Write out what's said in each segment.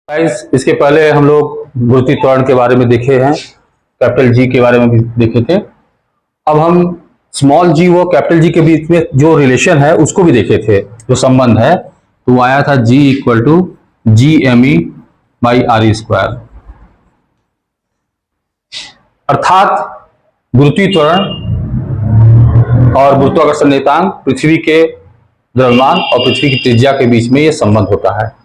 Guys, इसके पहले हम लोग गुरुत्वीय त्वरण के बारे में देखे हैं, कैपिटल जी के बारे में भी देखे थे। अब हम स्मॉल जी व कैपिटल जी के बीच में जो रिलेशन है उसको भी देखे थे, जो संबंध है। तो वो आया था G equal to G M E by R E square. अर्थात गुरुत्वीय त्वरण और गुरुत्वाकर्षण नियतांक पृथ्वी के द्रव्यमान और पृथ्वी की त्रिज्या के बीच में ये संबंध होता है।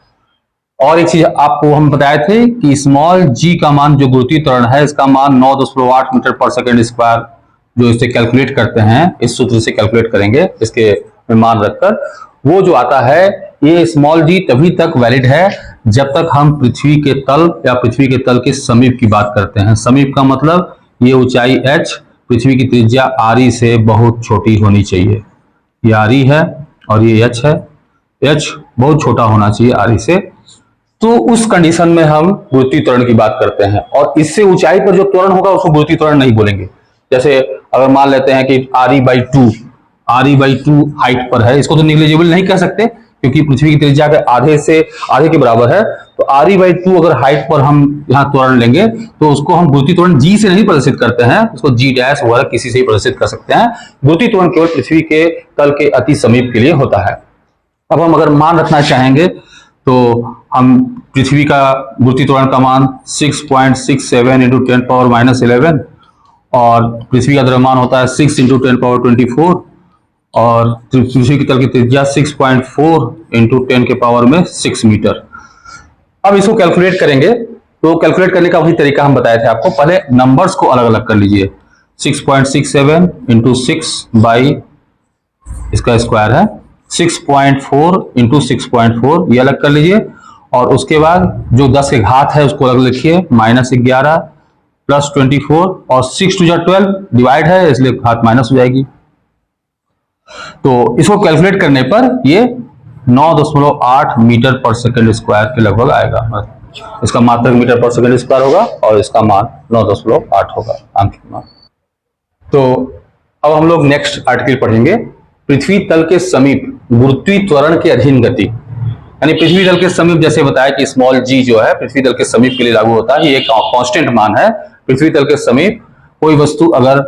और एक चीज आपको हम बताए थे कि स्मॉल जी का मान जो गुरुत्वीय त्वरण है, इसका मान 9.8 मीटर पर सेकंड स्क्वायर जो इसे कैलकुलेट करते हैं, इस सूत्र से कैलकुलेट करेंगे इसके मान रखकर, वो जो आता है ये स्मॉल जी तभी तक वैलिड है जब तक हम पृथ्वी के तल या पृथ्वी के तल के समीप की बात करते हैं। समीप का मतलब ये ऊंचाई h पृथ्वी की त्रिज्या आर से बहुत छोटी होनी चाहिए। ये आर है और ये h है, h बहुत छोटा होना चाहिए आर से। तो उस कंडीशन में हम गुरुत्वीय त्वरण की बात करते हैं, और इससे ऊंचाई पर जो त्वरण होगा उसको गुरुत्वीय त्वरण नहीं बोलेंगे। जैसे अगर मान लेते हैं कि R E by two height पर है, इसको तो निग्लिजिबल नहीं कह सकते क्योंकि पृथ्वी की त्रिज्या के आधे के बराबर है। तो आर ई बाई टू अगर हाइट पर हम यहाँ त्वरण लेंगे तो उसको हम गुरुत्वीय त्वरण जी से नहीं प्रदर्शित करते हैं, उसको जी डैश वगैरह किसी से ही प्रदर्शित कर सकते हैं। गुरुत्वीय त्वरण केवल पृथ्वी के तल के अति समीप के लिए होता है। अब हम अगर मान रखना चाहेंगे तो हम पृथ्वी का गुरुत्वीय त्वरण का मान 6.67 इंटू 10⁻⁻11 और पृथ्वी का द्रव्यमान होता है 6 इंटू 10⁻24 और पृथ्वी की तल की त्रिज्या 6.4 इंटू 10⁻6 मीटर। अब इसको कैलकुलेट करेंगे तो कैलकुलेट करने का वही तरीका हम बताए थे आपको। पहले नंबर्स को अलग अलग कर लीजिए, 6.67 इंटू 6 बाई इसका स्क्वायर है 6.4 इंटू 6.4 ये अलग कर लीजिए, और उसके बाद जो 10 के घात है उसको अलग लिखिए, -11 प्लस 24 और 6 टू 12 डिवाइड है इसलिए घात माइनस हो जाएगी। तो इसको कैलकुलेट करने पर ये 9.8 मीटर पर सेकंड स्क्वायर के लगभग आएगा। इसका मात्रक मीटर पर सेकंड स्क्वायर होगा और इसका मान 9.8 होगा आंकिक मान। तो अब हम लोग नेक्स्ट आर्टिकल पढ़ेंगे, पृथ्वी तल के समीप गुरुत्वीय त्वरण के अधीन गति। यानी पृथ्वी तल के समीप, जैसे बताया कि स्मॉल जी जो है पृथ्वी तल के समीप के लिए लागू होता है, ये एक कांस्टेंट मान है। पृथ्वी तल के समीप कोई वस्तु अगर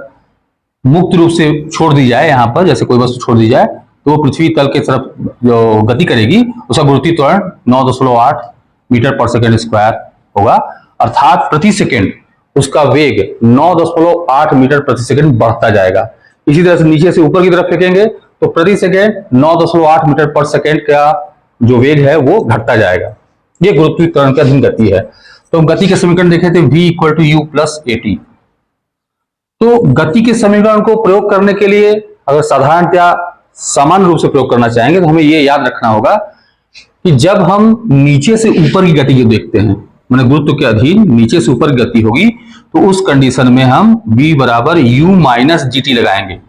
मुक्त रूप से छोड़ दी जाए, यहाँ पर जैसे कोई वस्तु छोड़ दी जाए तो वो पृथ्वी तल के तरफ जो गति करेगी उसका गुरुत्वीय त्वरण 9.8 मीटर पर सेकंड स्क्वायर होगा। अर्थात प्रति सेकंड उसका वेग 9.8 मीटर प्रति सेकंड बढ़ता जाएगा। इसी तरह से नीचे से ऊपर की तरफ फेंकेंगे तो प्रति सेकंड 9.8 मीटर पर सेकंड का जो वेग है वो घटता जाएगा। ये गुरुत्वीय त्वरण के अधीन गति है। तो हम गति के समीकरण देखे थे v equal to U plus A T. तो गति के समीकरण को प्रयोग करने के लिए अगर साधारणतया सामान्य रूप से प्रयोग करना चाहेंगे तो हमें ये याद रखना होगा कि जब हम नीचे से ऊपर की गति जो देखते हैं, माने गुरुत्व के अधीन नीचे से ऊपर की गति होगी, तो उस कंडीशन में हम v बराबर u माइनस जी टी लगाएंगे।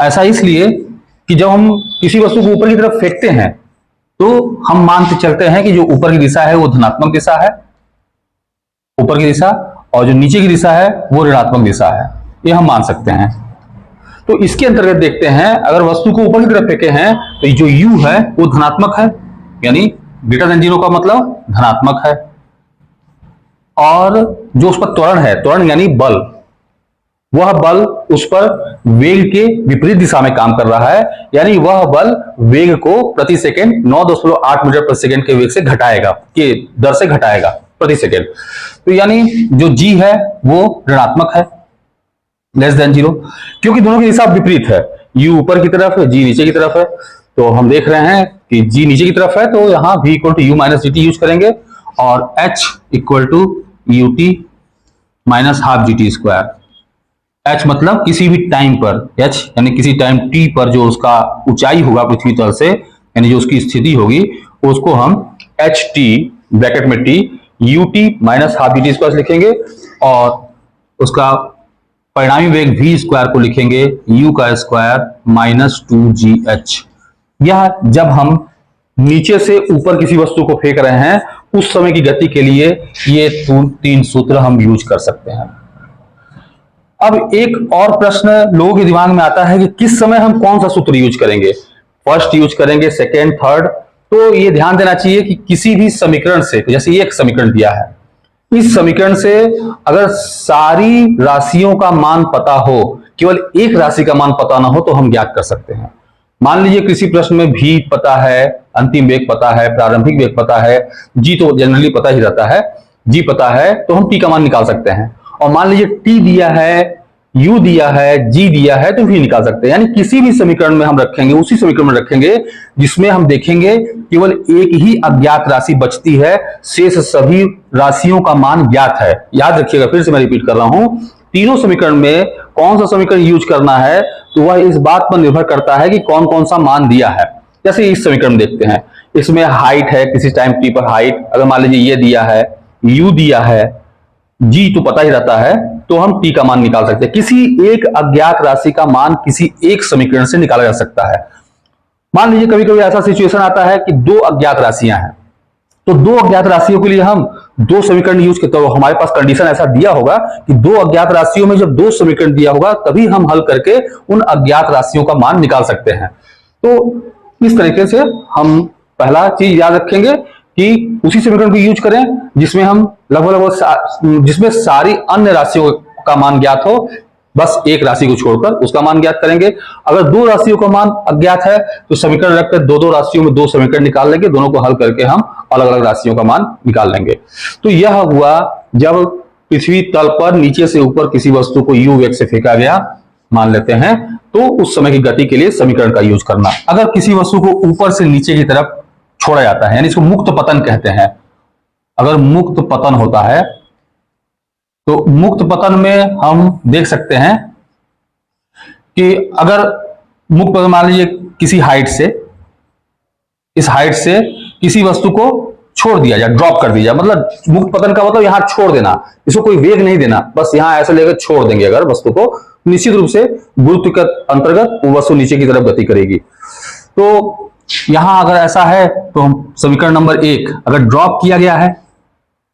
ऐसा इसलिए कि जब हम किसी वस्तु को ऊपर की तरफ फेंकते हैं तो हम मानते चलते हैं कि जो ऊपर की दिशा है वो धनात्मक दिशा है, ऊपर की दिशा, और जो नीचे की दिशा है वो ऋणात्मक दिशा है, ये हम मान सकते हैं। तो इसके अंतर्गत देखते हैं, अगर वस्तु को ऊपर की तरफ फेंके हैं तो जो u है वो धनात्मक है, यानी ग्रेटर देन 0 का मतलब धनात्मक है, और जो उस पर त्वरण है, त्वरण यानी बल, वह बल उस पर वेग के विपरीत दिशा में काम कर रहा है, यानी वह बल वेग को प्रति सेकंड 9.8 मीटर प्रति सेकंड के वेग से घटाएगा, के दर से घटाएगा प्रति सेकंड। तो यानी जो g है वो ऋणात्मक है, लेस देन 0, क्योंकि दोनों की दिशा विपरीत है, u ऊपर की तरफ है, g नीचे की तरफ है। तो हम देख रहे हैं कि g नीचे की तरफ है तो यहाँ v equal to U minus G T use करेंगे, और h equal to U T minus half G T square. h मतलब किसी भी टाइम पर, h यानी किसी टाइम t पर जो उसका ऊंचाई होगा पृथ्वी तल से, यानी जो उसकी स्थिति होगी, उसको हम एच टी ब्रैकेट में t you T minus half G T square लिखेंगे, और उसका परिणामी वेग v स्क्वायर को लिखेंगे u का स्क्वायर माइनस 2gh। यह जब हम नीचे से ऊपर किसी वस्तु को फेंक रहे हैं उस समय की गति के लिए ये तीन सूत्र हम यूज कर सकते हैं। अब एक और प्रश्न लोगों के दिमाग में आता है कि किस समय हम कौन सा सूत्र यूज करेंगे, फर्स्ट यूज करेंगे, सेकेंड, थर्ड। तो ये ध्यान देना चाहिए कि किसी भी समीकरण से, जैसे ये एक समीकरण दिया है, इस समीकरण से अगर सारी राशियों का मान पता हो, केवल एक राशि का मान पता ना हो, तो हम ज्ञात कर सकते हैं। मान लीजिए किसी प्रश्न में भी पता है, अंतिम वेग पता है, प्रारंभिक वेग पता है, जी तो जनरली पता ही रहता है, जी पता है, तो हम टी का मान निकाल सकते हैं। और मान लीजिए टी दिया है, यू दिया है, जी दिया है, तो भी निकाल सकते हैं। यानी किसी भी समीकरण में हम रखेंगे, उसी समीकरण में रखेंगे जिसमें हम देखेंगे केवल एक ही अज्ञात राशि बचती है, शेष सभी राशियों का मान ज्ञात है। याद रखिएगा, फिर से मैं रिपीट कर रहा हूं, तीनों समीकरण में कौन सा समीकरण यूज करना है, तो वह इस बात पर निर्भर करता है कि कौन कौन सा मान दिया है। जैसे इस समीकरण देखते हैं, इसमें हाइट है, किसी टाइम टी पर हाइट, अगर मान लीजिए ये दिया है, यू दिया है, जी तो पता ही रहता है, तो हम टी का मान निकाल सकते हैं। किसी एक अज्ञात राशि का मान किसी एक समीकरण से निकाला जा सकता है। मान लीजिए कभी कभी ऐसा सिचुएशन आता है कि दो अज्ञात राशियां हैं, तो दो अज्ञात राशियों के लिए हम दो समीकरण यूज करते हैं। तो हमारे पास कंडीशन ऐसा दिया होगा कि दो अज्ञात राशियों में जब दो समीकरण दिया होगा, तभी हम हल करके उन अज्ञात राशियों का मान निकाल सकते हैं। तो इस तरीके से हम पहला चीज याद रखेंगे कि उसी समीकरण को यूज करें जिसमें हम लगभग जिसमें सारी अन्य राशियों का मान ज्ञात हो, बस एक राशि को छोड़कर उसका मान ज्ञात करेंगे। अगर दो राशियों का मान अज्ञात है, तो समीकरण रखकर दो दो राशियों में दो समीकरण निकाल लेंगे, दोनों को हल करके हम अलग अलग राशियों का मान निकाल लेंगे। तो यह हुआ जब पृथ्वी तल पर नीचे से ऊपर किसी वस्तु को यू वेग से फेंका गया, मान लेते हैं, तो उस समय की गति के लिए समीकरण का यूज करना। अगर किसी वस्तु को ऊपर से नीचे की तरफ छोड़ा जाता है, यानी इसको मुक्त पतन कहते हैं। अगर मुक्त पतन होता है, तो मुक्त पतन में हम देख सकते हैं कि अगर मुक्त पतन मान लीजिए किसी हाइट से, इस हाइट से किसी वस्तु को छोड़ दिया जाए, ड्रॉप कर दिया जाए, मतलब मुक्त पतन का मतलब यहां छोड़ देना, इसको कोई वेग नहीं देना, बस यहां ऐसे लेकर छोड़ देंगे अगर वस्तु को, निश्चित रूप से गुरुत्व के अंतर्गत वो वस्तु नीचे की तरफ गति करेगी। तो यहां अगर ऐसा है, तो हम समीकरण नंबर एक, अगर ड्रॉप किया गया है,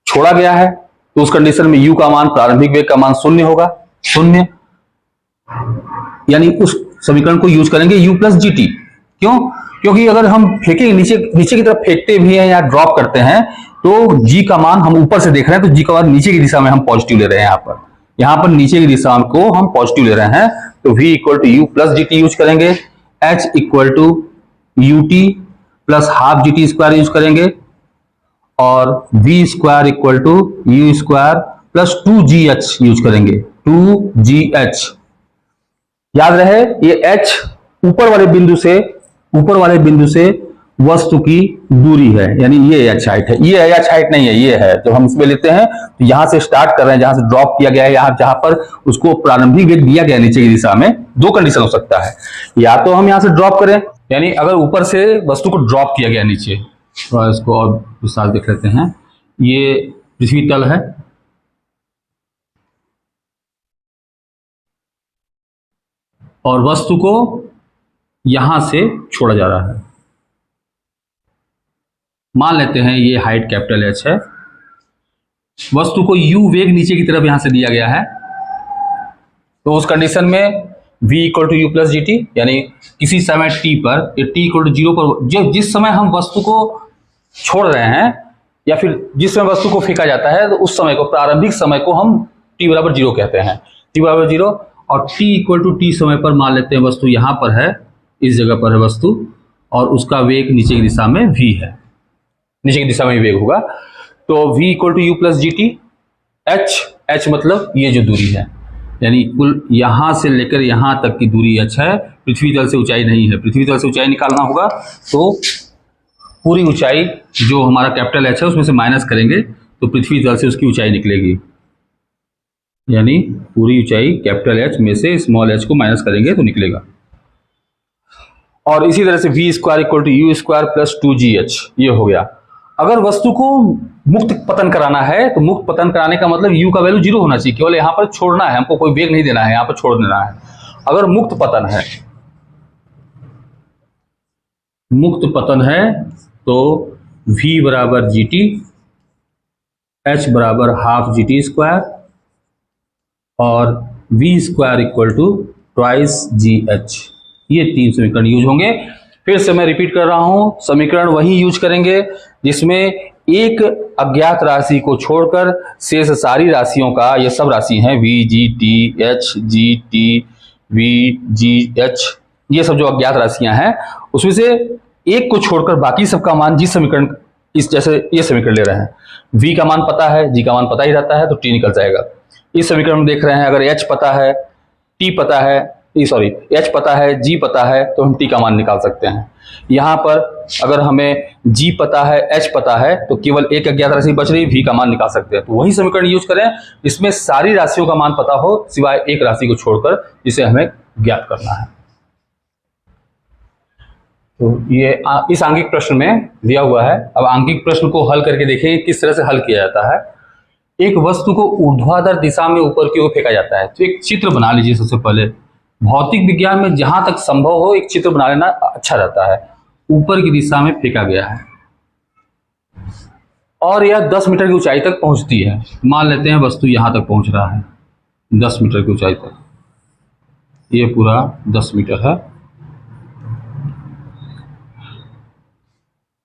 छोड़ा गया है, तो उस कंडीशन में u का मान, प्रारंभिक वेग का मान शून्य होगा, शून्य, यानी उस समीकरण को यूज करेंगे u प्लस जी टी। क्यों? क्योंकि अगर हम फेंकेंगे नीचे की तरफ फेंकते भी हैं या ड्रॉप करते हैं, तो g का मान हम ऊपर से देख रहे हैं, तो g का मान नीचे की दिशा में हम पॉजिटिव ले रहे हैं। यहां पर नीचे की दिशा को हम पॉजिटिव ले रहे हैं, तो v equal to U plus G T use करेंगे, h equal to U T plus half G T square use करेंगे, और v square equal to U square plus 2gh use करेंगे, 2gh। याद रहे ये h ऊपर वाले बिंदु से वस्तु की दूरी है, यानी ये h हाइट है, ये h हाइट नहीं है, ये है। जब हम इसमें लेते हैं तो यहां से स्टार्ट कर रहे हैं, जहां से ड्रॉप किया गया है, जहां पर उसको प्रारंभिक वेग दिया गया नीचे की दिशा में, दो कंडीशन हो सकता है, या तो हम यहां से ड्रॉप करें, यानी अगर ऊपर से वस्तु को ड्रॉप किया गया नीचे, तो इसको और विस्तार देख लेते हैं। ये पृथ्वी तल है, और वस्तु को यहां से छोड़ा जा रहा है। मान लेते हैं ये हाइट कैपिटल एच है, वस्तु को यू वेग नीचे की तरफ यहां से दिया गया है, तो उस कंडीशन में v equal to U plus G T, यानी किसी समय t पर, t इक्वल टू 0 पर, जिस समय हम वस्तु को छोड़ रहे हैं या फिर जिस समय वस्तु को फेंका जाता है, तो उस समय को, प्रारंभिक समय को हम t बराबर 0 कहते हैं, t बराबर 0, और t इक्वल टू टी समय पर मान लेते हैं वस्तु यहां पर है, इस जगह पर है वस्तु, और उसका वेग नीचे की दिशा में v है, नीचे की दिशा में वेग होगा, तो v equal to U plus G T, h मतलब ये जो दूरी है, यानी कुल यहां से लेकर यहां तक की दूरी h है, पृथ्वी तल से ऊंचाई नहीं है, पृथ्वी तल से ऊंचाई निकालना होगा, तो पूरी ऊंचाई जो हमारा कैपिटल एच है उसमें से माइनस करेंगे, तो पृथ्वी तल से उसकी ऊंचाई निकलेगी, यानी पूरी ऊंचाई कैपिटल एच में से स्मॉल एच को माइनस करेंगे तो निकलेगा। और इसी तरह से v square equal to U square plus 2gh, ये हो गया। अगर वस्तु को मुक्त पतन कराना है, तो मुक्त पतन कराने का मतलब u का वैल्यू 0 होना चाहिए, केवल यहाँ पर छोड़ना है, हमको कोई वेग नहीं देना है, यहाँ पर छोड़ देना है। अगर मुक्त पतन है तो v बराबर जी टी, h बराबर हाफ जी टी स्क्वायर, और v square equal to twice G H, ये तीन समीकरण यूज होंगे। फिर से मैं रिपीट कर रहा हूं, समीकरण वही यूज करेंगे जिसमें एक अज्ञात राशि को छोड़कर शेष सारी राशियों का, ये सब राशि हैं we G T H G T V ji H, ये सब जो अज्ञात राशियां हैं उसमें से एक को छोड़कर बाकी सबका मान जिस समीकरण, इस जैसे ये समीकरण ले रहे हैं, v का मान पता है, g का मान पता ही रहता है तो t निकल जाएगा। इस समीकरण में देख रहे हैं अगर h पता है, t पता है, सॉरी h पता है, g पता है तो हम t का मान निकाल सकते हैं। यहाँ पर अगर हमें g पता है, h पता है तो केवल एक अज्ञात राशि बच रही, v का मान निकाल सकते हैं। तो वही समीकरण यूज करें जिसमें सारी राशियों का मान पता हो सिवाय एक राशि को छोड़कर, जिसे हमें ज्ञात करना है। तो ये इस आंगिक प्रश्न में दिया हुआ है। अब आंगिक प्रश्न को हल करके देखेंगे किस तरह से हल किया जाता है। एक वस्तु को ऊर्ध्वाधर दिशा में ऊपर की ओर फेंका जाता है, तो एक चित्र बना लीजिए। सबसे पहले भौतिक विज्ञान में जहां तक संभव हो एक चित्र बना लेना अच्छा रहता है। ऊपर की दिशा में फेंका गया है और यह 10 मीटर की ऊंचाई तक पहुंचती है। मान लेते हैं वस्तु यहां तक पहुंच रहा है 10 मीटर की ऊंचाई तक, ये पूरा 10 मीटर है।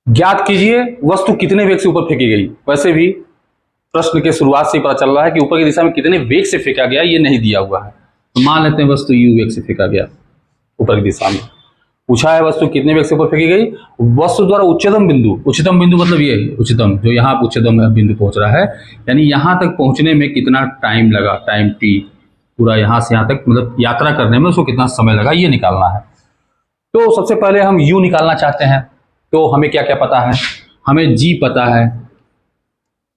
ज्ञात कीजिए वस्तु कितने वेग से ऊपर फेंकी गई। वैसे भी प्रश्न के शुरुआत से ही पता चल रहा है कि ऊपर की दिशा में कितने वेग से फेंका गया ये नहीं दिया हुआ है। तो मान लेते हैं वस्तु u वेग से फेंका गया ऊपर की दिशा में। पूछा है वस्तु कितने वेग से ऊपर फेंकी गई। वस्तु द्वारा उच्चतम बिंदु मतलब ये उच्चतम जो यहाँ उच्चतम बिंदु पहुंच रहा है, यानी यहाँ तक पहुंचने में कितना टाइम लगा, टाइम t, पूरा यहाँ से यहाँ तक मतलब यात्रा करने में उसको कितना समय लगा ये निकालना है। तो सबसे पहले हम u निकालना चाहते हैं। तो हमें क्या क्या पता है, हमें g पता है,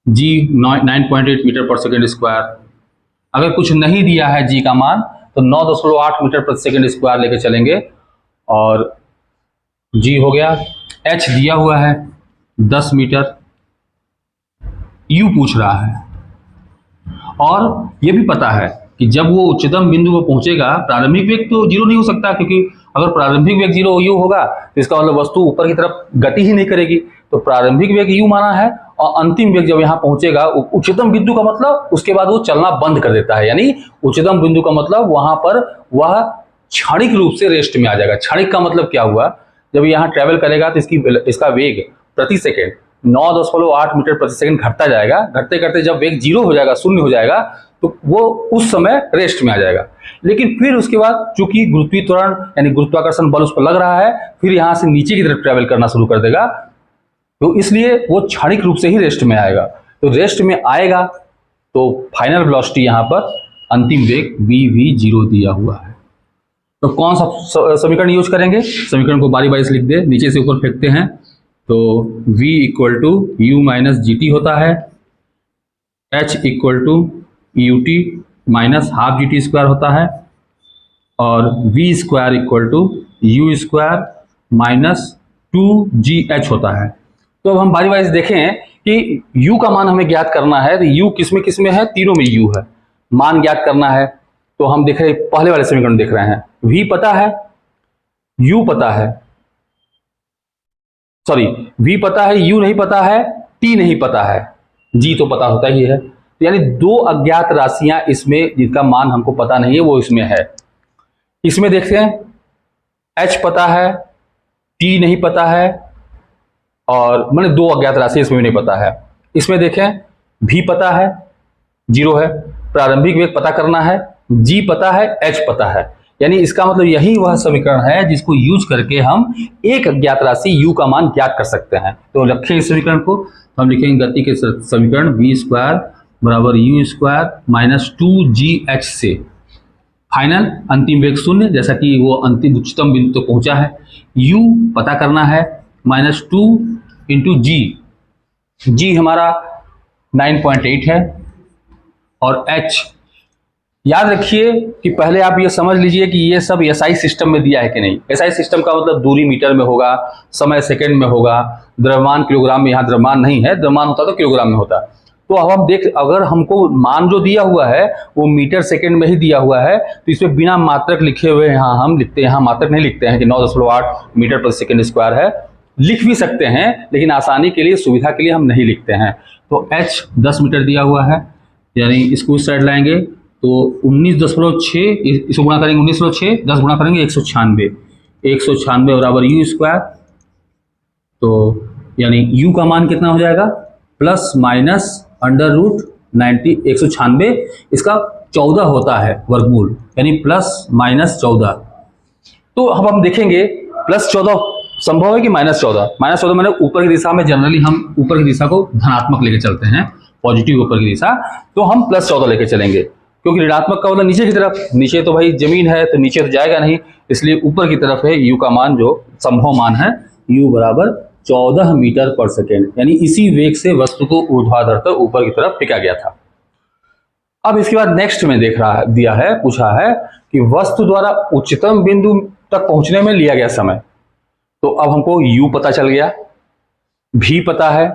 g 9.8 मीटर पर सेकेंड स्क्वायर। अगर कुछ नहीं दिया है g का मान तो 9.8 मीटर प्रति सेकेंड स्क्वायर लेके चलेंगे और g हो गया। h दिया हुआ है 10 मीटर, u पूछ रहा है और ये भी पता है कि जब वो उच्चतम बिंदु पर पहुंचेगा प्रारंभिक वेग तो जीरो नहीं हो सकता, क्योंकि अगर प्रारंभिक वेग जीरो u होगा तो इसका मतलब वस्तु ऊपर की तरफ गति ही नहीं करेगी। तो प्रारंभिक वेग u माना है और अंतिम वेग जब यहाँ पहुंचेगा उच्चतम बिंदु का मतलब उसके बाद वो चलना बंद कर देता है। यानी उच्चतम बिंदु का मतलब वहां पर वह क्षणिक रूप से रेस्ट में आ जाएगा। क्षणिक का मतलब क्या हुआ, जब यहाँ ट्रेवल करेगा तो इसका वेग प्रति सेकेंड 9.8 मीटर प्रति सेकंड घटता जाएगा। घटते घटते जब वेग जीरो हो जाएगा, शून्य हो जाएगा, तो वो उस समय रेस्ट में आ जाएगा। लेकिन फिर उसके बाद चूंकि गुरुत्वीय त्वरण यानी गुरुत्वाकर्षण बल उस पर लग रहा है, फिर यहाँ से नीचे की तरफ ट्रेवल करना शुरू कर देगा, तो इसलिए वो क्षणिक रूप से ही रेस्ट में आएगा। तो रेस्ट में आएगा तो फाइनल वेलोसिटी यहाँ पर अंतिम वेग v0 दिया हुआ है। तो कौन सा समीकरण यूज करेंगे, समीकरण को बारी बारी से लिख दे, नीचे से ऊपर फेंकते हैं। तो v equal to u minus G T होता है, h equal to U T minus half G T square होता है और v square equal to U square minus 2gh होता है। तो अब हम बारी बारी से देखें कि u का मान हमें ज्ञात करना है। तो u किस में है, तीनों में u है, मान ज्ञात करना है। तो हम देख रहे हैं पहले वाले समीकरण देख रहे हैं, v पता है, u पता है, सॉरी v पता है, u नहीं पता है, t नहीं पता है, g तो पता होता ही है। यानी दो अज्ञात राशियां इसमें जिनका मान हमको पता नहीं है वो इसमें है। इसमें देखते हैं h पता है, t नहीं पता है और मैंने दो अज्ञात राशि इसमें भी नहीं पता है। इसमें देखें v पता है, जीरो है, प्रारंभिक वेग पता करना है, g पता है, h पता है। यानी इसका मतलब यही वह समीकरण है जिसको यूज करके हम एक अज्ञात राशि u का मान ज्ञात कर सकते हैं। तो रखें इस समीकरण को, तो हम लिखेंगे गति के समीकरण v स्क्वायर बराबर यू स्क्वायर माइनस 2gh से फाइनल अंतिम वेग शून्य, जैसा कि वो अंतिम उच्चतम बिंदु तक पहुंचा है। u पता करना है माइनस 2 इंटू g हमारा 9.8 है और h याद रखिए कि पहले आप ये समझ लीजिए कि ये सब एसआई सिस्टम में दिया है कि नहीं। एसआई सिस्टम का मतलब दूरी मीटर में होगा, समय सेकंड में होगा, द्रव्यमान किलोग्राम में, यहाँ द्रव्यमान नहीं है, द्रव्यमान होता तो किलोग्राम में होता। तो अब हम देख, अगर हमको मान जो दिया हुआ है वो मीटर सेकंड में ही दिया हुआ है तो इसमें बिना मात्रक लिखे हुए यहाँ हम लिखते हैं, यहाँ मात्रक नहीं लिखते हैं कि 9.8 मीटर प्रति सेकंड स्क्वायर है। लिख भी सकते हैं लेकिन आसानी के लिए, सुविधा के लिए हम नहीं लिखते हैं। तो h 10 मीटर दिया हुआ है, यानी इसको इस साइड लाएंगे तो 19.6, इसको गुणा करेंगे 19.6, 10 गुणा करेंगे 196, 196 बराबर यू स्क्वायर। तो यानी u का मान कितना हो जाएगा, प्लस माइनस अंडर रूट 90, 196 इसका 14 होता है वर्गमूल, यानी प्लस माइनस 14। तो अब हम देखेंगे प्लस 14 संभव है कि माइनस 14। माइनस 14 मैंने ऊपर की दिशा में, जनरली हम ऊपर की दिशा को धनात्मक लेके चलते हैं, पॉजिटिव ऊपर की दिशा, तो हम प्लस 14 लेके चलेंगे, क्योंकि ऋणात्मक का मतलब नीचे की तरफ, नीचे तो भाई जमीन है तो नीचे तो जाएगा नहीं, इसलिए ऊपर की तरफ है। u का मान जो संभव मान है, u बराबर 14 मीटर पर सेकेंड, यानी इसी वेग से वस्तु को ऊर्ध्वाधर तक ऊपर की तरफ फेंका गया था। अब इसके बाद नेक्स्ट में देख रहा है, दिया है, पूछा है कि वस्तु द्वारा उच्चतम बिंदु तक पहुंचने में लिया गया समय। तो अब हमको u पता चल गया, v पता है,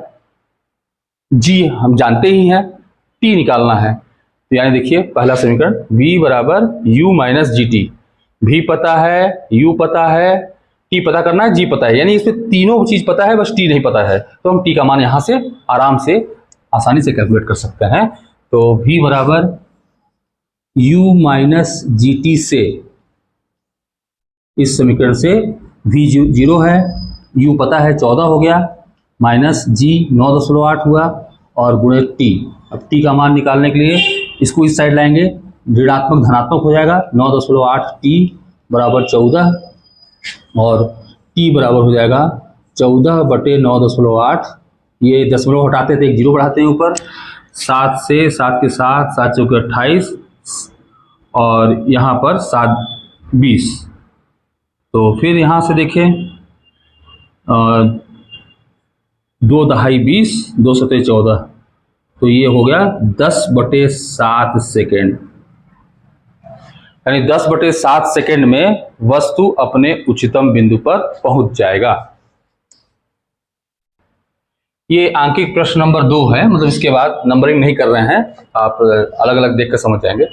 g हम जानते ही हैं, t निकालना है। तो यानी देखिए पहला समीकरण v बराबर u minus G T, v पता है, u पता है, t पता करना है, g पता है, यानी इसमें तीनों चीज पता है, बस t नहीं पता है। तो हम t का मान यहां से आराम से आसानी से कैलकुलेट कर सकते हैं। तो v बराबर u माइनस जी टी से, इस समीकरण से v 0 है, u पता है 14 हो गया, माइनस g 9.8 हुआ और गुणे t। अब t का मान निकालने के लिए इसको इस साइड लाएंगे, ऋणात्मक धनात्मक हो जाएगा, 9.8 t बराबर 14 और t बराबर हो जाएगा 14 बटे 9.8। ये दशमलव हटाते थे, एक जीरो बढ़ाते हैं ऊपर, 7 से 7 के साथ 7 चौके 28 और यहाँ पर 7 20। तो फिर यहाँ से देखें 2 दहाई 20, 2 सते 14, तो ये हो गया 10/7 सेकेंड, यानी 10/7 सेकेंड में वस्तु अपने उच्चतम बिंदु पर पहुंच जाएगा। ये आंकिक प्रश्न नंबर 2 है, मतलब इसके बाद नंबरिंग नहीं कर रहे हैं, आप अलग अलग देखकर समझ जाएंगे।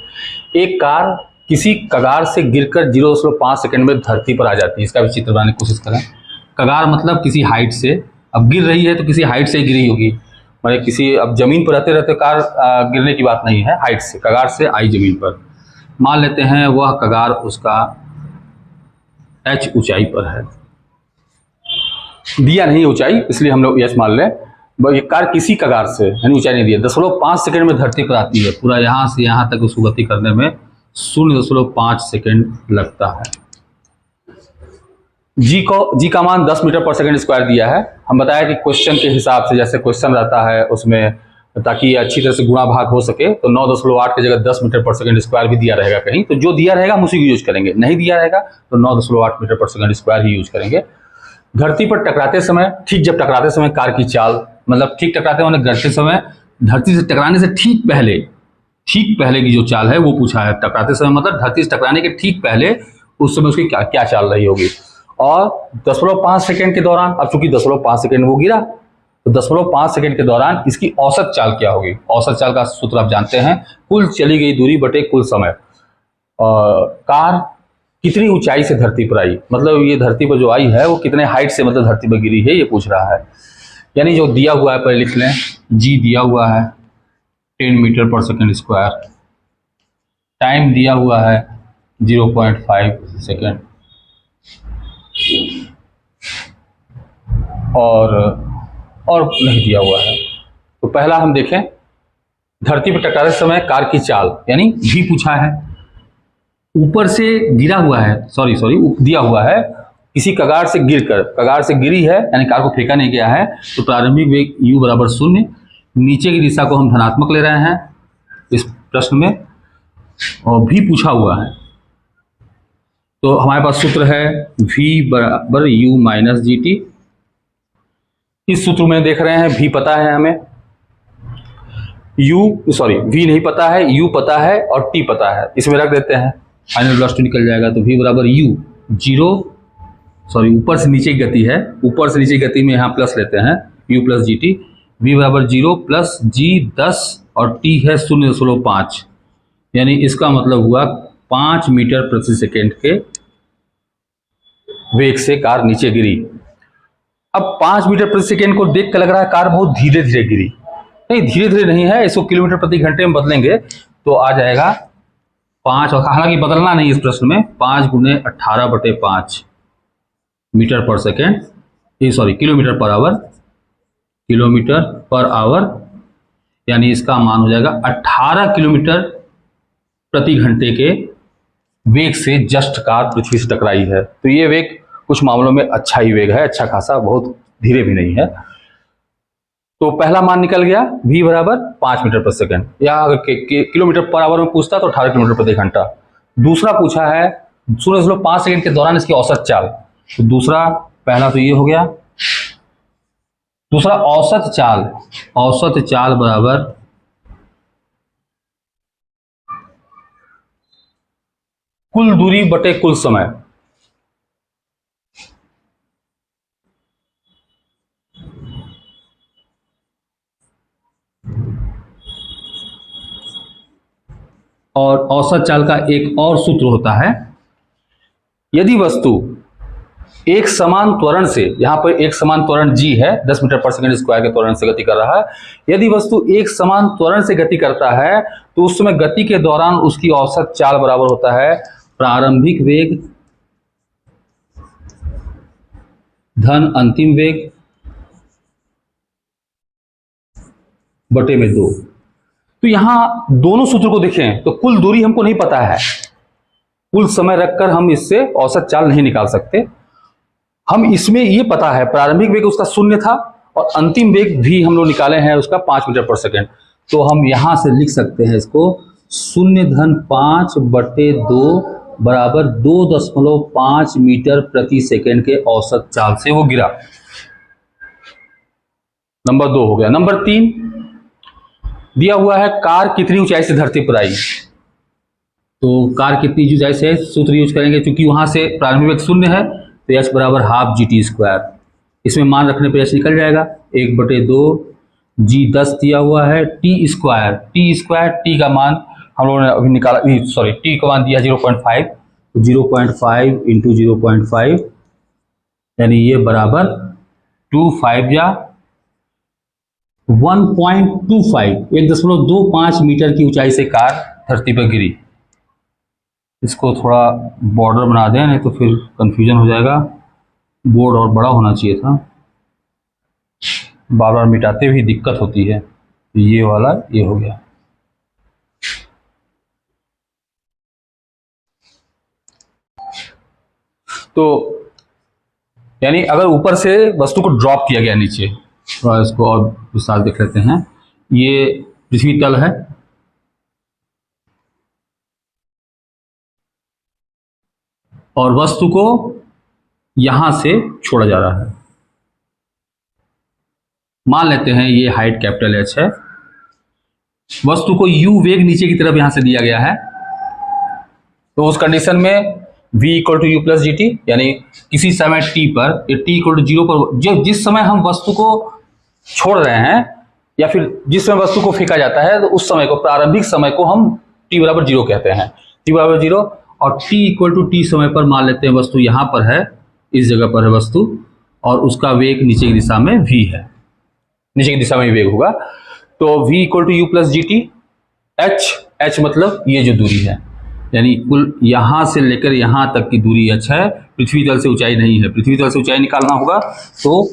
एक कार किसी कगार से गिरकर 0.5 सेकेंड में धरती पर आ जाती है, इसका भी चित्र बनाने की कोशिश करें। कगार मतलब किसी हाइट से, अब गिर रही है तो किसी हाइट से गिरी होगी, मतलब किसी, अब जमीन पर रहते रहते कार गिरने की बात नहीं है, हाइट से, कगार से आई जमीन पर। मान लेते हैं वह कगार उसका h ऊंचाई पर है, दिया नहीं ऊंचाई, इसलिए हम लोग h मान लें। ये कार किसी कगार से, यानी ऊंचाई नहीं दिया, 0.5 सेकेंड में धरती पर आती है, पूरा यहाँ से यहाँ तक उसको गति करने में 0.5 सेकेंड लगता है। जी का मान 10 मीटर पर सेकेंड स्क्वायर दिया है। हम बताया कि क्वेश्चन के हिसाब से, जैसे क्वेश्चन रहता है उसमें, ताकि अच्छी तरह से गुणा भाग हो सके, तो 9.8 की जगह 10 मीटर पर सेकेंड स्क्वायर भी दिया रहेगा कहीं, तो जो दिया रहेगा हम उसी को यूज करेंगे, नहीं दिया रहेगा तो 9.8 मीटर पर सेकेंड स्क्वायर ही यूज करेंगे। धरती पर टकराते समय, ठीक जब टकराते समय कार की चाल, मतलब ठीक टकराते मैंने गिरते समय, धरती से टकराने से ठीक पहले की जो चाल है वो पूछा है। टकराते समय मतलब धरती से टकराने के ठीक पहले, उस समय उसकी क्या चाल रही होगी। और 0.5 सेकेंड के दौरान, अब चूंकि 0.5 सेकेंड वो गिरा, तो 0.5 सेकेंड के दौरान इसकी औसत चाल क्या होगी। औसत चाल का सूत्र आप जानते हैं, कुल चली गई दूरी बटे कुल समय। कार कितनी ऊंचाई से धरती पर आई, मतलब ये धरती पर जो आई है वो कितने हाइट से, मतलब धरती पर गिरी है, ये पूछ रहा है। यानी जो दिया हुआ है पहले लिख लें, जी दिया हुआ है 10 मीटर पर सेकेंड स्क्वायर, टाइम दिया हुआ है 0.5 सेकेंड, और नहीं दिया हुआ है। तो पहला हम देखें, धरती पर टकराते समय कार की चाल, यानी भी पूछा है, ऊपर से गिरा हुआ है, सॉरी दिया हुआ है, किसी कगार से गिरकर, कगार से गिरी है यानी कार को फेंका नहीं गया है, तो प्रारंभिक वेग u बराबर 0, नीचे की दिशा को हम धनात्मक ले रहे हैं इस प्रश्न में, और भी पूछा हुआ है। तो हमारे पास सूत्र है v बराबर u माइनस जी टी। इस सूत्र में देख रहे हैं v पता है हमें, v नहीं पता है, u पता है और t पता है, इसमें रख देते हैं, फाइनल वेलोसिटी निकल जाएगा। तो v बराबर u 0, ऊपर से नीचे की गति है, ऊपर से नीचे की गति में यहाँ प्लस लेते हैं, u plus G T, v बराबर 0 प्लस g 10 और t है 0.5, यानी इसका मतलब हुआ 5 मीटर प्रति सेकेंड के वेग से कार नीचे गिरी। अब 5 मीटर प्रति सेकेंड को देख कर लग रहा है कार बहुत धीरे धीरे गिरी, नहीं धीरे धीरे नहीं है, इसको किलोमीटर प्रति घंटे में बदलेंगे तो आ जाएगा 5, और हालांकि बदलना नहीं इस प्रश्न में, 5 × 18/5, मीटर पर second, sorry kilometre per hour, kilometre per hour, यानी इसका मान हो जाएगा 18 किलोमीटर प्रति घंटे के वेग से जस्ट कार पृथ्वी से टकराई है। तो ये वेग कुछ मामलों में अच्छा ही वेग है, अच्छा खासा, बहुत धीरे भी नहीं है। तो पहला मान निकल गया, v बराबर 5 मीटर पर सेकेंड, या अगर किलोमीटर पर आवर में पूछता तो 18 किलोमीटर प्रति घंटा। दूसरा पूछा है 0.5 सेकेंड के दौरान इसकी औसत चाल। तो दूसरा, पहला तो ये हो गया, दूसरा औसत चाल, औसत चाल बराबर कुल दूरी बटे कुल समय। और औसत चाल का एक और सूत्र होता है, यदि वस्तु एक समान त्वरण से, यहां पर एक समान त्वरण g है, 10 मीटर पर सेकंड स्क्वायर के त्वरण से गति कर रहा है, यदि वस्तु एक समान त्वरण से गति करता है तो उस समय गति के दौरान उसकी औसत चाल बराबर होता है प्रारंभिक वेग धन अंतिम वेग बटे में 2। तो यहां दोनों सूत्र को देखें तो कुल दूरी हमको नहीं पता है, कुल समय रखकर हम इससे औसत चाल नहीं निकाल सकते। हम इसमें ये पता है प्रारंभिक वेग उसका 0 था और अंतिम वेग भी हम लोग निकाले हैं उसका 5 मीटर पर सेकेंड। तो हम यहां से लिख सकते हैं इसको 0.5 बटे 2 बराबर 2.5 मीटर प्रति सेकेंड के औसत चाल से वो गिरा। नंबर 2 हो गया। नंबर 3 दिया हुआ है कार कितनी ऊंचाई से धरती पर आई। तो कार कितनी ऊंचाई से, सूत्र यूज करेंगे, क्योंकि वहां से प्रारंभिक वेग 0 है तो h बराबर हाफ GT स्क्वायर। इसमें मान रखने पर h निकल जाएगा 1/2 g 10 दिया हुआ है t स्क्वायर, t का मान हम लोगों ने अभी निकाला, सॉरी t का मान दिया 0.5, तो 0.5 इंटू 0.5 यानी ये बराबर 25 या 1.25, 1.25 मीटर की ऊंचाई से कार धरती पर गिरी। इसको थोड़ा बॉर्डर बना दें, नहीं तो फिर कंफ्यूजन हो जाएगा, बोर्ड और बड़ा होना चाहिए था, बार बार मिटाते हुए दिक्कत होती है। तो ये वाला ये हो गया। तो यानी अगर ऊपर से वस्तु को ड्रॉप किया गया नीचे, थोड़ा इसको और विस्तार देख लेते हैं। ये पृथ्वी तल है, और वस्तु को यहां से छोड़ा जा रहा है। मान लेते हैं ये हाइट कैपिटल H है, वस्तु को u वेग नीचे की तरफ यहां से दिया गया है। तो उस कंडीशन में v equal to U plus G T, यानी किसी समय t पर, t इक्वल टू 0 पर, जिस समय हम वस्तु को छोड़ रहे हैं या फिर जिस समय वस्तु को फेंका जाता है तो उस समय को, प्रारंभिक समय को हम t बराबर 0 कहते हैं। t बराबर 0 और t इक्वल टू t समय पर मान लेते हैं वस्तु यहाँ पर है, इस जगह पर है वस्तु, और उसका वेग नीचे की दिशा में v है, नीचे की दिशा में वेग होगा। तो v equal to U plus G T, h मतलब ये जो दूरी है, यानी कुल यहाँ से लेकर यहाँ तक की दूरी h है, पृथ्वी तल से ऊंचाई नहीं है। पृथ्वी तल से ऊंचाई निकालना होगा तो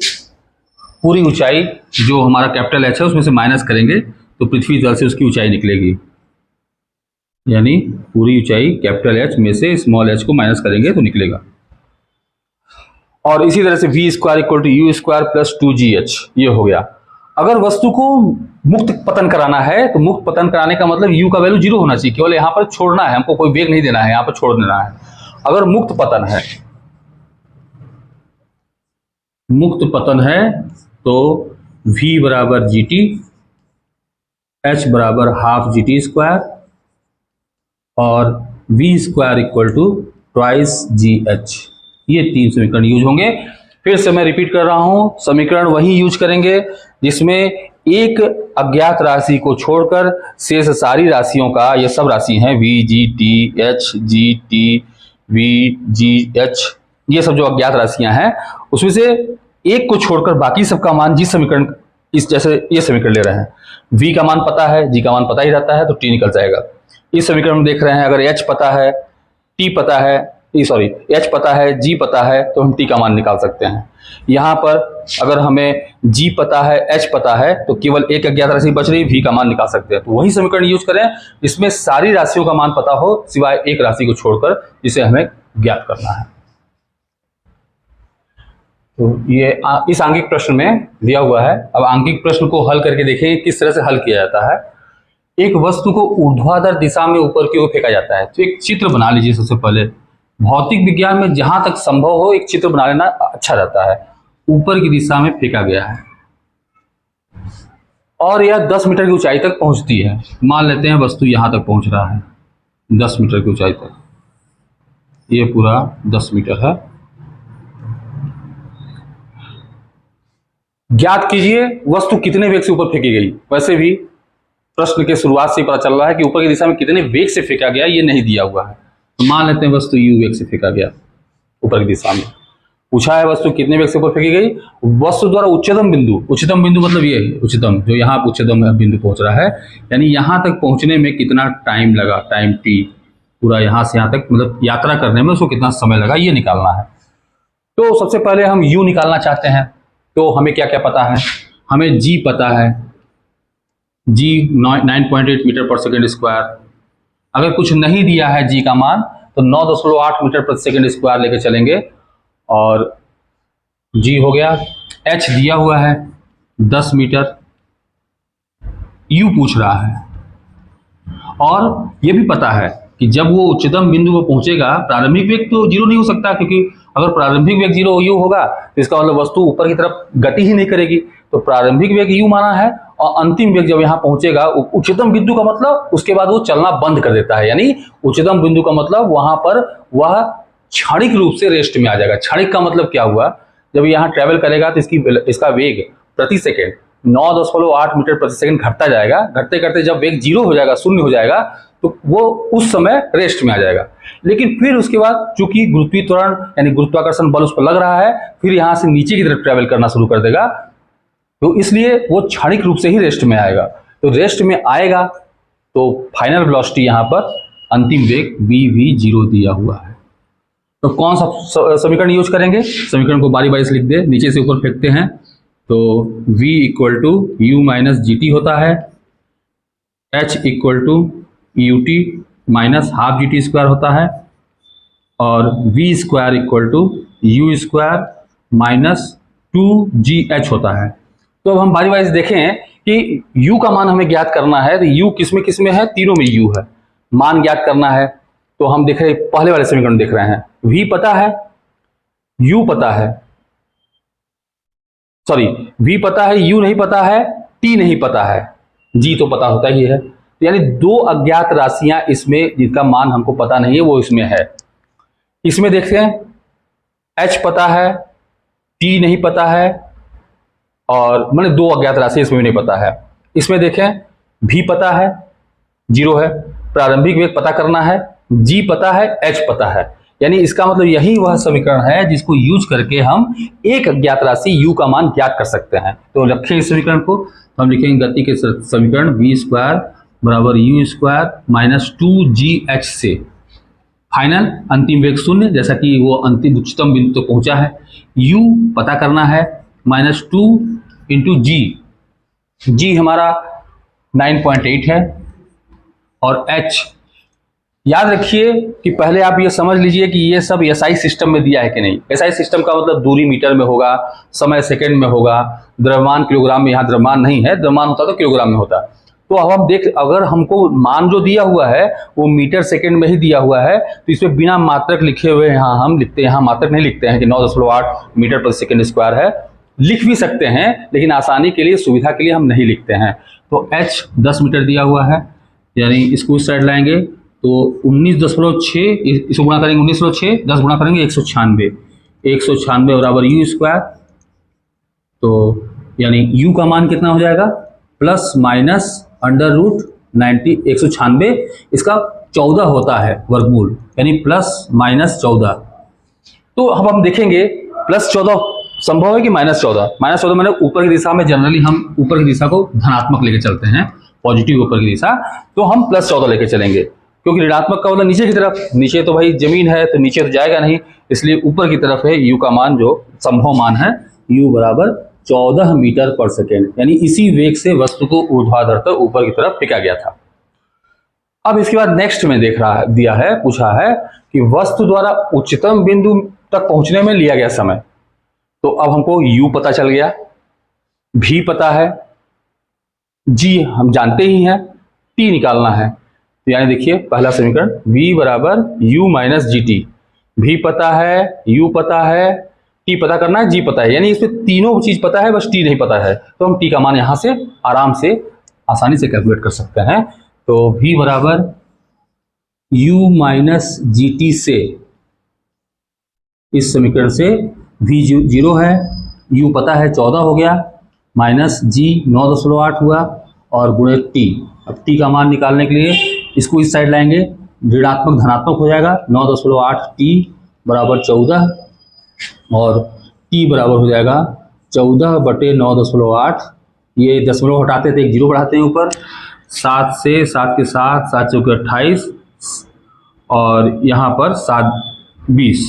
पूरी ऊंचाई जो हमारा कैपिटल H है उसमें से माइनस करेंगे तो पृथ्वी तल से उसकी ऊंचाई निकलेगी, यानी पूरी ऊंचाई कैपिटल H में से स्मॉल h को माइनस करेंगे तो निकलेगा। और इसी तरह से v square equal to U square plus 2gh, ये हो गया। अगर वस्तु को मुक्त पतन कराना है तो मुक्त पतन कराने का मतलब u का वैल्यू 0 होना चाहिए, केवल यहाँ पर छोड़ना है, हमको कोई वेग नहीं देना है, यहाँ पर छोड़ देना है। अगर मुक्त पतन है तो v बराबर जी टी, h बराबर हाफ जी टी स्क्वायर और v square equal to twice G H, ये 3 समीकरण यूज होंगे। फिर से मैं रिपीट कर रहा हूं, समीकरण वही यूज करेंगे जिसमें एक अज्ञात राशि को छोड़कर शेष सारी राशियों का, ये सब राशि हैं v g t h g t v g h, ये सब जो अज्ञात राशियां हैं उसमें से एक को छोड़कर बाकी सबका मान जिस समीकरण, इस जैसे ये समीकरण ले रहे हैं, v का मान पता है, g का मान पता ही रहता है तो t निकल जाएगा। इस समीकरण में देख रहे हैं अगर h पता है, t पता है, सॉरी h पता है, g पता है, तो हम t का मान निकाल सकते हैं। यहाँ पर अगर हमें g पता है, h पता है, तो केवल एक अज्ञात राशि बच रही, v का मान निकाल सकते हैं। तो वही समीकरण यूज करें जिसमें सारी राशियों का मान पता हो सिवाय एक राशि को छोड़कर, जिसे हमें ज्ञात करना है। तो ये इस आंगिक प्रश्न में दिया हुआ है। अब आंगिक प्रश्न को हल करके देखें किस तरह से हल किया जाता है। एक वस्तु को ऊर्ध्वाधर दिशा में ऊपर की ओर फेंका जाता है। तो एक चित्र बना लीजिए सबसे पहले। भौतिक विज्ञान में जहां तक संभव हो एक चित्र बना लेना अच्छा रहता है। ऊपर की दिशा में फेंका गया है और यह 10 मीटर की ऊंचाई तक पहुंचती है। मान लेते हैं वस्तु यहां तक पहुंच रहा है 10 मीटर की ऊंचाई तक। ये पूरा 10 मीटर है। ज्ञात कीजिए वस्तु कितने वेग से ऊपर फेंकी गई। वैसे भी प्रश्न के शुरुआत से पता चल रहा है कि ऊपर की दिशा में कितने वेग से फेंका गया, ये नहीं दिया हुआ है। तो मान लेते हैं वस्तु u वेग से फेंका गया ऊपर की दिशा में। पूछा है वस्तु कितने वेग से ऊपर फेंकी गई। वस्तु द्वारा उच्चतम बिंदु मतलब ये उच्चतम, जो यहाँ उच्चतम बिंदु पहुंच रहा है, यानी यहाँ तक पहुंचने में कितना टाइम लगा, टाइम t, पूरा यहाँ से यहाँ तक मतलब यात्रा करने में उसको कितना समय लगा, ये निकालना है। तो सबसे पहले हम u निकालना चाहते हैं। तो हमें क्या क्या पता है। हमें g पता है, g 9.8 मीटर पर सेकेंड स्क्वायर। अगर कुछ नहीं दिया है g का मान तो 9.8 मीटर प्रति सेकेंड स्क्वायर लेके चलेंगे और g हो गया। h दिया हुआ है 10 मीटर, u पूछ रहा है। और ये भी पता है कि जब वो उच्चतम बिंदु पर पहुंचेगा, प्रारंभिक वेग तो जीरो नहीं हो सकता, क्योंकि अगर प्रारंभिक वेग जीरो u होगा तो इसका मतलब वस्तु ऊपर की तरफ गति ही नहीं करेगी। तो प्रारंभिक वेग u माना है और अंतिम वेग जब यहाँ पहुंचेगा उच्चतम बिंदु का मतलब उसके बाद वो चलना बंद कर देता है। यानी उच्चतम बिंदु का मतलब वहां पर वह क्षणिक रूप से रेस्ट में आ जाएगा। क्षणिक का मतलब क्या हुआ, जब यहाँ ट्रेवल करेगा तो इसका वेग प्रति सेकेंड 9.8 मीटर प्रति सेकंड घटता जाएगा। घटते घटते जब वेग जीरो हो जाएगा, शून्य हो जाएगा, तो वो उस समय रेस्ट में आ जाएगा। लेकिन फिर उसके बाद चूंकि गुरुत्वीय त्वरण यानी गुरुत्वाकर्षण बल उस पर लग रहा है, फिर यहाँ से नीचे की तरफ ट्रेवल करना शुरू कर देगा। तो इसलिए वो क्षणिक रूप से ही रेस्ट में आएगा। तो रेस्ट में आएगा तो फाइनल वेलोसिटी यहाँ पर अंतिम वेग v0 दिया हुआ है। तो कौन सा समीकरण यूज करेंगे, समीकरण को बारी बारी से लिख दे, नीचे से ऊपर फेंकते हैं। तो v equal to u minus GT होता है, h equal to ut minus half GT square होता है, और v square equal to u square minus 2gh होता है। तो अब हम बारी बारी से देखें कि u का मान हमें ज्ञात करना है। तो u किस में है, तीनों में u है, मान ज्ञात करना है। तो हम देख रहे हैं पहले वाले समीकरण देख रहे हैं, v पता है, u पता है, सॉरी v पता है, u नहीं पता है, t नहीं पता है, g तो पता होता ही है। यानी दो अज्ञात राशियां इसमें जिनका मान हमको पता नहीं है वो इसमें है। इसमें देखते हैं h पता है, t नहीं पता है, और मैंने दो अज्ञात राशि इसमें भी नहीं पता है। इसमें देखें v पता है, जीरो है, प्रारंभिक वेग पता करना है, g पता है, h पता है। यानी इसका मतलब यही वह समीकरण है जिसको यूज करके हम एक अज्ञात राशि u का मान ज्ञात कर सकते हैं। तो रखें इस समीकरण को, तो हम लिखेंगे गति के समीकरण v स्क्वायर बराबर u स्क्वायर माइनस 2gh से फाइनल अंतिम वेग शून्य, जैसा कि वो अंतिम उच्चतम बिंदु तक पहुंचा है। u पता करना है, माइनस 2 इंटू g हमारा 9.8 है, और h याद रखिए कि पहले आप ये समझ लीजिए कि ये सब एसआई सिस्टम में दिया है कि नहीं। एसआई सिस्टम का मतलब दूरी मीटर में होगा, समय सेकंड में होगा, द्रव्यमान किलोग्राम में, यहाँ द्रव्यमान नहीं है, द्रव्यमान होता तो किलोग्राम में होता। तो अब हम देख, अगर हमको मान जो दिया हुआ है वो मीटर सेकंड में ही दिया हुआ है, तो इसमें बिना मात्रक लिखे हुए यहाँ हम लिखते हैं, यहाँ मात्रक नहीं लिखते हैं कि 9.8 मीटर प्रति सेकंड स्क्वायर है। लिख भी सकते हैं लेकिन आसानी के लिए, सुविधा के लिए हम नहीं लिखते हैं। तो h 10 मीटर दिया हुआ है, यानी इसको इस साइड लाएंगे तो 19.6, इसको गुणा करेंगे 19.6, 10 गुणा करेंगे 196 बराबर u स्क्वायर। तो यानी u का मान कितना हो जाएगा, प्लस माइनस अंडर रूट 90, 196 इसका 14 होता है वर्गमूल, यानी प्लस माइनस 14। तो अब हम देखेंगे प्लस 14 संभव है कि माइनस 14। माइनस 14 मैंने ऊपर की दिशा में, जनरली हम ऊपर की दिशा को धनात्मक लेके चलते हैं, पॉजिटिव ऊपर की दिशा, तो हम प्लस 14 लेके चलेंगे। क्योंकि ऋणात्मक का मतलब नीचे की तरफ, नीचे तो भाई जमीन है तो नीचे तो जाएगा नहीं, इसलिए ऊपर की तरफ है। u का मान जो संभव मान है u बराबर 14 मीटर पर सेकेंड, यानी इसी वेग से वस्तु को ऊर्ध्वाधर ऊपर की तरफ फेंका गया था। अब इसके बाद नेक्स्ट में देख रहा है, दिया है, पूछा है कि वस्तु द्वारा उच्चतम बिंदु तक पहुंचने में लिया गया समय। तो अब हमको u पता चल गया, v पता है, g हम जानते ही हैं, t निकालना है। तो यानी देखिए पहला समीकरण v बराबर u minus G T, v पता है, u पता है, t पता करना है, g पता है, यानी इसमें तीनों चीज पता है, बस t नहीं पता है। तो हम t का मान यहां से आराम से आसानी से कैलकुलेट कर सकते हैं। तो v बराबर u माइनस जी टी से, इस समीकरण से v 0 है, u पता है 14 हो गया, माइनस g 9.8 हुआ और गुणे t। अब t का मान निकालने के लिए इसको इस साइड लाएंगे, ऋणात्मक धनात्मक हो जाएगा, 9.8 t बराबर 14 और t बराबर हो जाएगा 14 बटे 9.8। ये दशमलव हटाते थे, एक जीरो बढ़ाते हैं ऊपर, 7 से 7 के साथ 7 चौके 28 और यहाँ पर 7 20।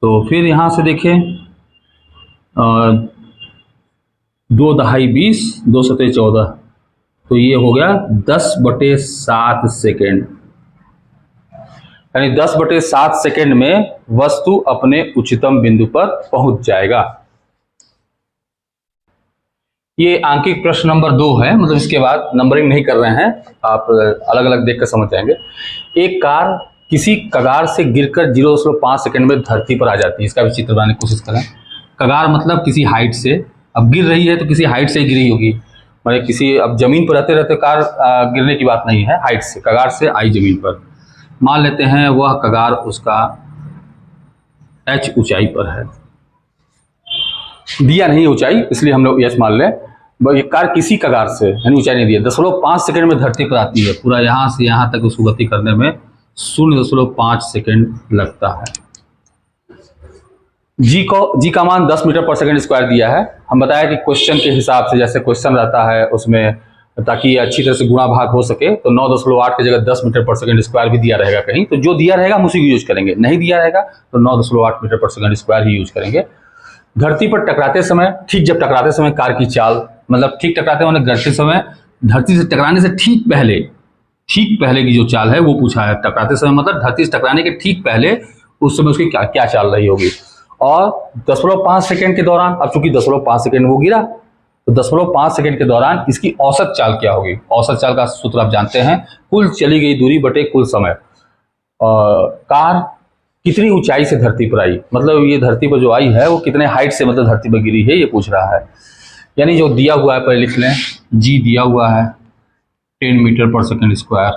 तो फिर यहाँ से देखें 2 दहाई 20, 2 सते 14, तो ये हो गया 10/7 सेकेंड, यानी 10/7 सेकेंड में वस्तु अपने उच्चतम बिंदु पर पहुंच जाएगा। ये आंकिक प्रश्न नंबर 2 है, मतलब इसके बाद नंबरिंग नहीं कर रहे हैं, आप अलग अलग देखकर समझ जाएंगे। एक कार किसी कगार से गिरकर 0.5 सेकेंड में धरती पर आ जाती है, इसका भी चित्र बनाने की कोशिश करें। कगार मतलब किसी हाइट से, अब गिर रही है तो किसी हाइट से गिरी होगी, मतलब किसी, अब जमीन पर रहते रहते कार गिरने की बात नहीं है, हाइट से, कगार से आई जमीन पर। मान लेते हैं वह कगार उसका h ऊंचाई पर है, दिया नहीं ऊंचाई इसलिए हम लोग h मान लें। ये कार किसी कगार से, यानी ऊंचाई नहीं दिया, 0.5 सेकेंड में धरती पर आती है, पूरा यहाँ से यहाँ तक उसको गति करने में 0.5 सेकेंड लगता है। जी का मान 10 मीटर पर सेकेंड स्क्वायर दिया है। हम बताया कि क्वेश्चन के हिसाब से, जैसे क्वेश्चन रहता है उसमें, ताकि अच्छी तरह से गुणा भाग हो सके, तो 9.8 की जगह 10 मीटर पर सेकेंड स्क्वायर भी दिया रहेगा कहीं, तो जो दिया रहेगा हम उसी को यूज करेंगे, नहीं दिया रहेगा तो 9.8 मीटर पर सेकेंड स्क्वायर ही यूज करेंगे। धरती पर टकराते समय, ठीक जब टकराते समय कार की चाल, मतलब ठीक टकराते माने गिरते समय, धरती से टकराने से ठीक पहले की जो चाल है वो पूछा है। टकराते समय मतलब धरती से टकराने के ठीक पहले, उस समय उसकी क्या चाल रही होगी। और 0.5 सेकेंड के दौरान, अब चूंकि 0.5 सेकेंड वो गिरा, तो 0.5 सेकेंड के दौरान इसकी औसत चाल क्या होगी। औसत चाल का सूत्र आप जानते हैं, कुल चली गई दूरी बटे कुल समय। कार कितनी ऊंचाई से धरती पर आई, मतलब ये धरती पर जो आई है वो कितने हाइट से, मतलब धरती पर गिरी है, ये पूछ रहा है। यानी जो दिया हुआ है पहले लिख लें, जी दिया हुआ है 10 मीटर पर सेकेंड स्क्वायर,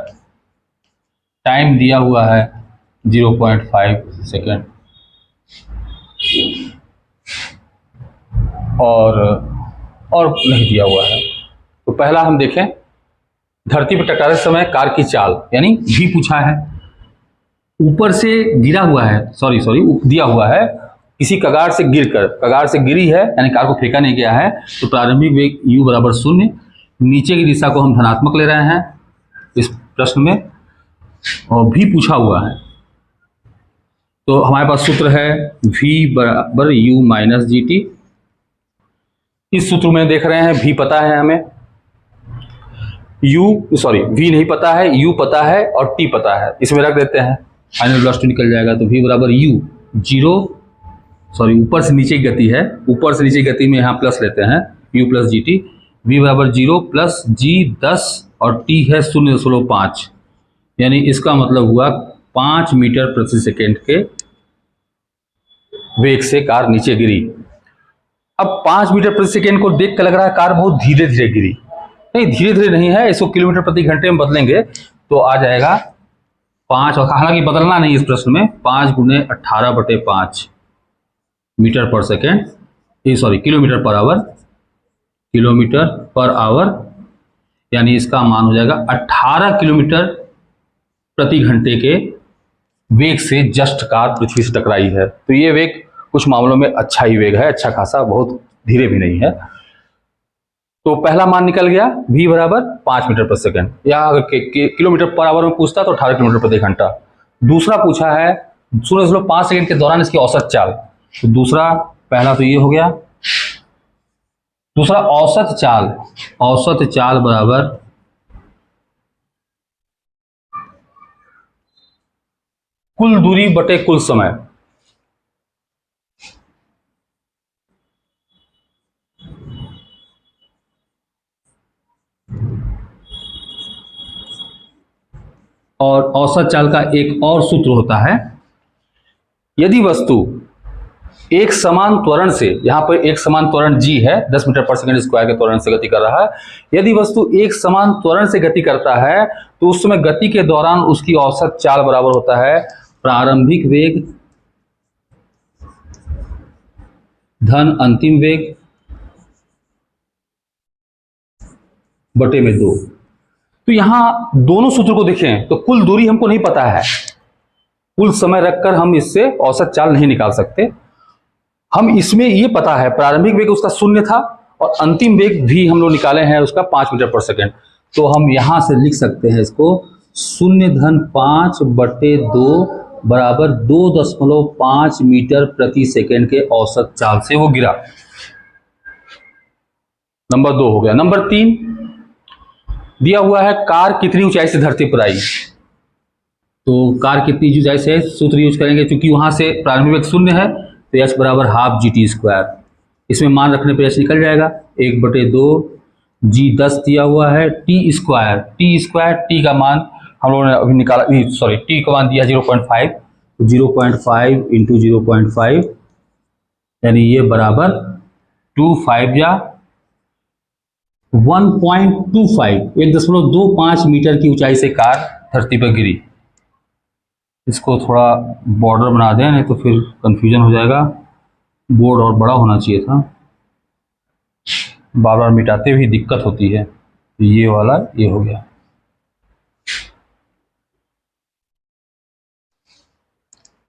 टाइम दिया हुआ है 0.5 सेकेंड, और नहीं दिया हुआ है। तो पहला हम देखें, धरती पर टकराते समय कार की चाल, यानी भी पूछा है, ऊपर से गिरा हुआ है, सॉरी दिया हुआ है, किसी कगार से गिरकर, कगार से गिरी है यानी कार को फेंका नहीं गया है, तो प्रारंभिक वेग u बराबर 0, नीचे की दिशा को हम धनात्मक ले रहे हैं इस प्रश्न में, और भी पूछा हुआ है। तो हमारे पास सूत्र है v बराबर u माइनस जी टी। इस सूत्र में देख रहे हैं v पता है हमें, v नहीं पता है, u पता है और t पता है, इसमें रख देते हैं, फाइनल वेलोसिटी निकल जाएगा। तो v बराबर u 0, ऊपर से नीचे की गति है, ऊपर से नीचे की गति में यहाँ प्लस लेते हैं, u plus G T, v बराबर 0 प्लस g 10 और t है 0.5, यानी इसका मतलब हुआ 5 मीटर प्रति सेकेंड के वेग से कार नीचे गिरी। अब 5 मीटर प्रति सेकेंड को देख कर लग रहा है कार बहुत धीरे धीरे गिरी, नहीं धीरे धीरे नहीं है, इसको किलोमीटर प्रति घंटे में बदलेंगे तो आ जाएगा 5, और हालांकि बदलना नहीं इस प्रश्न में, 5 गुणे 18/5 मीटर पर सेकेंड, किलोमीटर पर आवर, यानी इसका मान हो जाएगा 18 किलोमीटर प्रति घंटे के वेग से जस्ट कार पृथ्वी से टकराई है। तो ये वेग कुछ मामलों में अच्छा ही वेग है, अच्छा खासा, बहुत धीरे भी नहीं है। तो पहला मान निकल गया v बराबर 5 मीटर पर सेकंड, या अगर किलोमीटर पर आवर में पूछता तो 18 किलोमीटर प्रति घंटा। दूसरा पूछा है 0.5 सेकंड के दौरान इसकी औसत चाल। तो दूसरा, पहला तो ये हो गया। दूसरा औसत चाल, औसत चाल बराबर कुल दूरी बटे कुल समय। और औसत चाल का एक और सूत्र होता है, यदि वस्तु एक समान त्वरण से, यहां पर एक समान त्वरण g है, 10 मीटर पर सेकंड स्क्वायर के त्वरण से गति कर रहा है। यदि वस्तु एक समान त्वरण से गति करता है तो उस समय गति के दौरान उसकी औसत चाल बराबर होता है प्रारंभिक वेग धन अंतिम वेग बटे में 2। तो यहां दोनों सूत्र को देखें तो कुल दूरी हमको नहीं पता है, कुल समय रखकर हम इससे औसत चाल नहीं निकाल सकते। हम इसमें ये पता है प्रारंभिक वेग उसका 0 था और अंतिम वेग भी हम लोग निकाले हैं उसका 5 मीटर पर सेकंड। तो हम यहां से लिख सकते हैं इसको 0.5 बटे 2 बराबर 2.5 मीटर प्रति सेकंड के औसत चाल से वो गिरा। नंबर 2 हो गया। नंबर 3 दिया हुआ है कार कितनी ऊंचाई से धरती पर आई। तो कार कितनी ऊंचाई से, सूत्र यूज करेंगे, क्योंकि वहां से प्रारंभिक वेग 0 है तो h बराबर हाफ GT स्क्वायर। इसमें मान रखने पर h निकल जाएगा 1/2 g 10 दिया हुआ है t स्क्वायर। t का मान हम लोगों ने अभी निकाला, सॉरी t का मान दिया 0.5, 0.5 इंटू 0.5 यानी ये बराबर 25 या 1.25 1.25 मीटर की ऊंचाई से कार धरती पर गिरी। इसको थोड़ा बॉर्डर बना दें, नहीं तो फिर कंफ्यूजन हो जाएगा। बोर्ड और बड़ा होना चाहिए था, बार बार मिटाते हुए दिक्कत होती है। तो ये वाला ये हो गया।